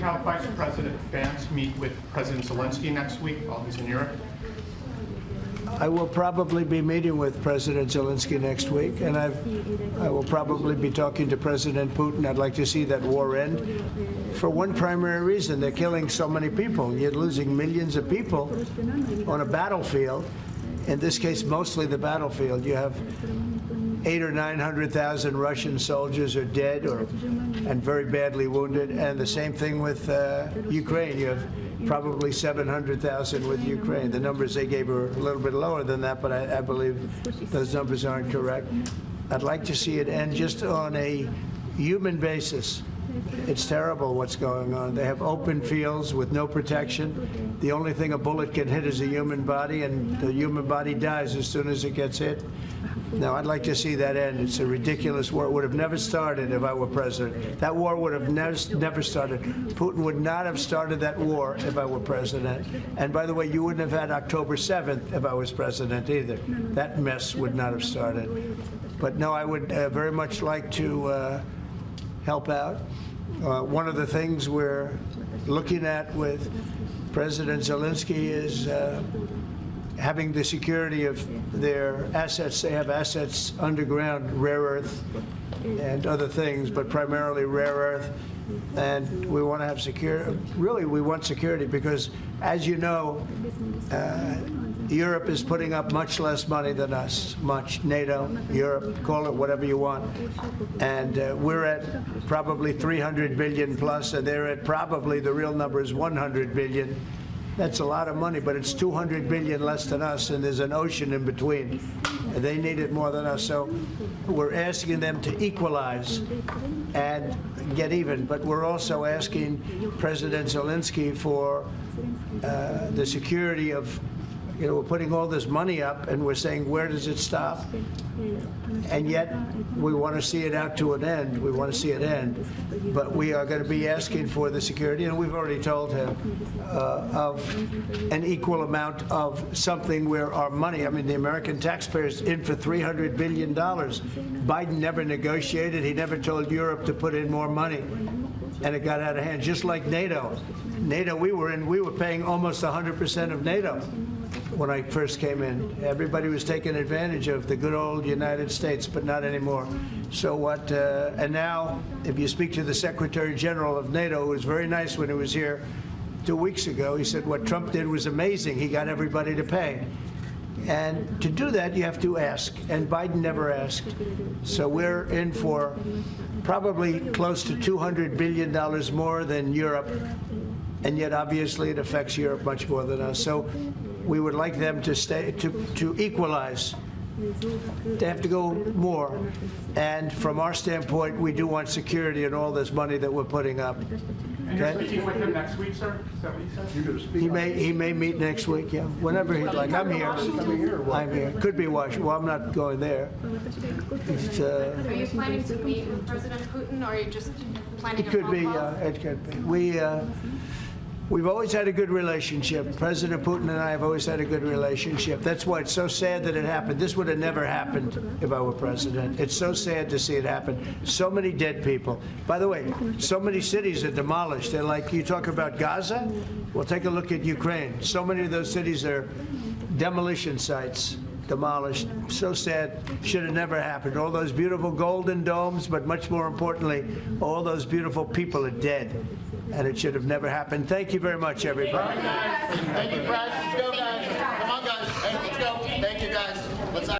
have Vice President Vance meet with President Zelensky next week while he's in Europe? I will probably be meeting with President Zelensky next week, and I will probably be talking to President Putin. I'd like to see that war end for one primary reason. They're killing so many people. You're losing millions of people on a battlefield. In this case, mostly the battlefield. You have 800,000 or 900,000 Russian soldiers are dead and very badly wounded, and the same thing with Ukraine. You have probably 700,000 with Ukraine. The numbers they gave are a little bit lower than that, but I believe those numbers aren't correct. I'd like to see it end just on a human basis. It's terrible what's going on. They have open fields with no protection. The only thing a bullet can hit is a human body, and the human body dies as soon as it gets hit. Now, I'd like to see that end. It's a ridiculous war. It would have never started if I were president. That war would have never started. Putin would not have started that war if I were president. And by the way, you wouldn't have had October 7th if I was president either. That mess would not have started. But no, I would very much like to help out. One of the things we're looking at with President Zelensky is having the security of their assets. They have assets underground, rare earth and other things, but primarily rare earth. And we want to have security. Really, we want security because, as you know, Europe is putting up much less money than us. NATO, Europe, call it whatever you want. And we're at probably 300 billion plus, and they're at probably, the real number is 100 billion. That's a lot of money, but it's 200 billion less than us, and there's an ocean in between. And they need it more than us. So we're asking them to equalize and get even. But we're also asking President Zelensky for the security of, you know, we're putting all this money up, and we're saying, where does it stop? And yet, we want to see it out to an end. We want to see it end. But we are going to be asking for the security, and we've already told him, of an equal amount of something where our money, I mean, the American taxpayers in for $300 billion. Biden never negotiated. He never told Europe to put in more money. And it got out of hand, just like NATO. NATO, we were paying almost 100% of NATO. When I first came in, everybody was taking advantage of the good old United States, but not anymore. So what, and now, if you speak to the Secretary General of NATO, who was very nice when he was here 2 weeks ago, he said what Trump did was amazing. He got everybody to pay. And to do that, you have to ask, and Biden never asked. So we're in for probably close to $200 billion more than Europe, and yet obviously it affects Europe much more than us. So we would like them to stay, to equalize. They have to go more. And from our standpoint, we do want security and all this money that we're putting up. And you're speaking with him next week, sir? Is that what you said? You're going to speak? He may meet next week, yeah. Whenever he'd like. I'm here. I'm here. Could be Washington. Well, I'm not going there. Are you planning to meet with President Putin, or are you just planning it could be, it could be. We've always had a good relationship. President Putin and I have always had a good relationship. That's why it's so sad that it happened. This would have never happened if I were president. It's so sad to see it happen. So many dead people. By the way, so many cities are demolished. They're like, you talk about Gaza? Well, take a look at Ukraine. So many of those cities are demolition sites. Demolished. So sad. Should have never happened. All those beautiful golden domes, but much more importantly, all those beautiful people are dead. And it should have never happened. Thank you very much, everybody. Thank you, President.